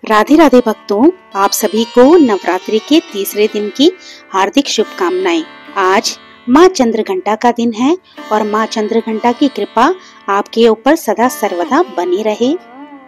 राधे राधे भक्तों, आप सभी को नवरात्रि के तीसरे दिन की हार्दिक शुभकामनाएं। आज माँ चंद्रघंटा का दिन है और माँ चंद्रघंटा की कृपा आपके ऊपर सदा सर्वदा बनी रहे।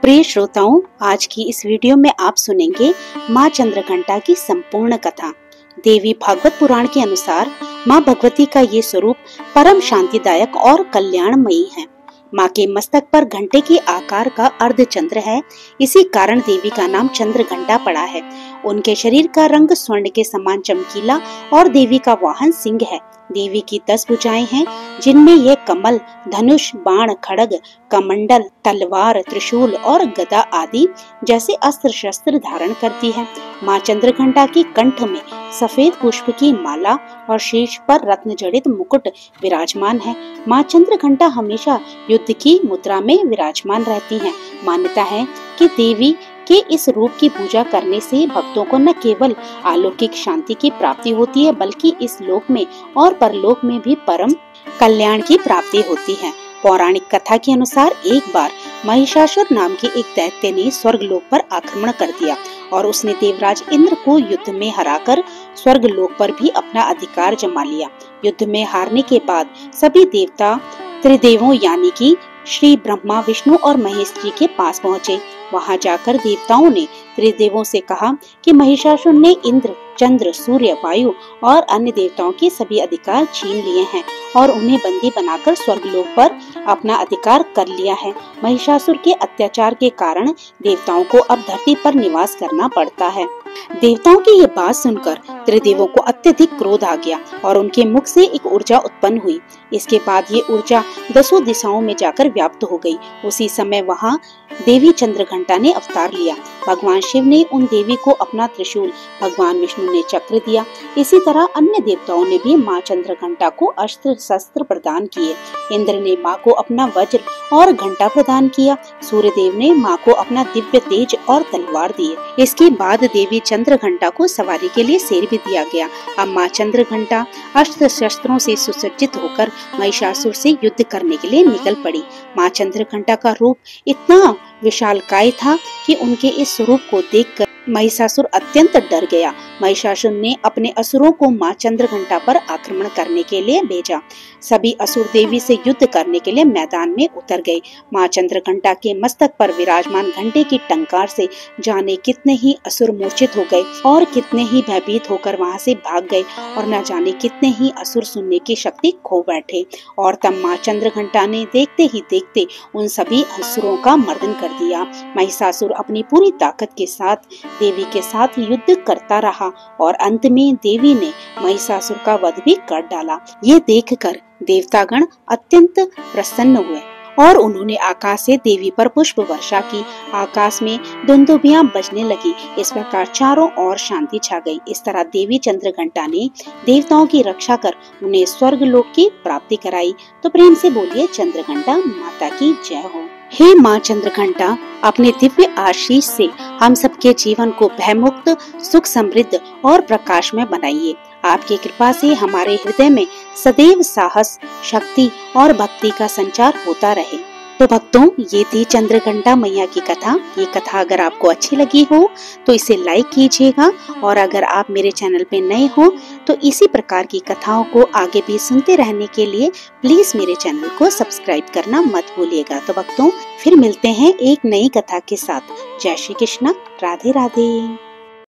प्रिय श्रोताओं, आज की इस वीडियो में आप सुनेंगे माँ चंद्रघंटा की संपूर्ण कथा। देवी भागवत पुराण के अनुसार माँ भगवती का ये स्वरूप परम शांतिदायक और कल्याणमयी है। माँ के मस्तक पर घंटे के आकार का अर्धचंद्र है, इसी कारण देवी का नाम चंद्रघंटा पड़ा है। उनके शरीर का रंग स्वर्ण के समान चमकीला और देवी का वाहन सिंह है। देवी की 10 भुजाएं हैं, जिनमें ये कमल, धनुष, बाण, खड्ग, कमंडल, तलवार, त्रिशूल और गदा आदि जैसे अस्त्र शस्त्र धारण करती है। माँ चंद्रघंटा की कंठ में सफेद पुष्प की माला और शीर्ष पर रत्न जड़ित मुकुट विराजमान है। माँ चंद्रघंटा हमेशा युद्ध की मुद्रा में विराजमान रहती हैं। मान्यता है कि देवी के इस रूप की पूजा करने से भक्तों को न केवल अलौकिक शांति की प्राप्ति होती है, बल्कि इस लोक में और परलोक में भी परम कल्याण की प्राप्ति होती है। पौराणिक कथा के अनुसार एक बार महिषासुर नाम के एक दैत्य ने स्वर्ग लोक पर आक्रमण कर दिया और उसने देवराज इंद्र को युद्ध में हराकर स्वर्ग लोक पर भी अपना अधिकार जमा लिया। युद्ध में हारने के बाद सभी देवता त्रिदेवों यानी कि श्री ब्रह्मा, विष्णु और महेश जी के पास पहुँचे। वहां जाकर देवताओं ने त्रिदेवों से कहा कि महिषासुर ने इंद्र, चंद्र, सूर्य, वायु और अन्य देवताओं के सभी अधिकार छीन लिए हैं और उन्हें बंदी बनाकर स्वर्गलोक पर अपना अधिकार कर लिया है। महिषासुर के अत्याचार के कारण देवताओं को अब धरती पर निवास करना पड़ता है। देवताओं की ये बात सुनकर त्रिदेवों को अत्यधिक क्रोध आ गया और उनके मुख से एक ऊर्जा उत्पन्न हुई। इसके बाद ये ऊर्जा 10 दिशाओं में जाकर व्याप्त हो गई। उसी समय वहाँ देवी चंद्रघंटा ने अवतार लिया। भगवान शिव ने उन देवी को अपना त्रिशूल, भगवान विष्णु ने चक्र दिया। इसी तरह अन्य देवताओं ने भी माँ चंद्रघंटा को अस्त्र शस्त्र प्रदान किए। इंद्र ने माँ को अपना वज्र और घंटा प्रदान किया। सूर्यदेव ने माँ को अपना दिव्य तेज और तलवार दिए। इसके बाद देवी चंद्रघंटा को सवारी के लिए शेर भी दिया गया। अब माँ चंद्रघंटा अस्त्र शस्त्रों से सुसज्जित होकर महिषासुर से युद्ध करने के लिए निकल पड़ी। माँ चंद्रघंटा का रूप इतना विशालकाय था कि उनके इस स्वरूप को देखकर महिषासुर अत्यंत डर गया। महिषासुर ने अपने असुरों को माँ चंद्रघंटा पर आक्रमण करने के लिए भेजा। सभी असुर देवी से युद्ध करने के लिए मैदान में उतर गए। माँ चंद्रघंटा के मस्तक पर विराजमान घंटे की टंकार से जाने कितने ही असुर मूर्छित हो गए और कितने ही भयभीत होकर वहां से भाग गए और न जाने कितने ही असुर सुनने की शक्ति खो बैठे। और तब माँ चंद्रघंटा ने देखते ही देखते उन सभी असुरों का मर्दन कर दिया। महिषासुर अपनी पूरी ताकत के साथ देवी के साथ युद्ध करता रहा और अंत में देवी ने महिषासुर का वध भी कर डाला। ये देखकर देवतागण अत्यंत प्रसन्न हुए और उन्होंने आकाश से देवी पर पुष्प वर्षा की। आकाश में दुंदुभियां बजने लगी। इस प्रकार चारों ओर शांति छा गई। इस तरह देवी चंद्रघंटा ने देवताओं की रक्षा कर उन्हें स्वर्ग लोक की प्राप्ति कराई। तो प्रेम से बोलिए चंद्रघंटा माता की जय हो। हे माँ चंद्रघंटा, अपने दिव्य आशीष से हम सबके जीवन को भयमुक्त, सुख समृद्ध और प्रकाशमय बनाइए। आपकी कृपा से हमारे हृदय में सदैव साहस, शक्ति और भक्ति का संचार होता रहे। तो भक्तों, ये थी चंद्रघंटा मैया की कथा। ये कथा अगर आपको अच्छी लगी हो तो इसे लाइक कीजिएगा और अगर आप मेरे चैनल पे नए हो तो इसी प्रकार की कथाओं को आगे भी सुनते रहने के लिए प्लीज मेरे चैनल को सब्सक्राइब करना मत भूलिएगा। तो भक्तों, फिर मिलते हैं एक नई कथा के साथ। जय श्री कृष्ण, राधे राधे।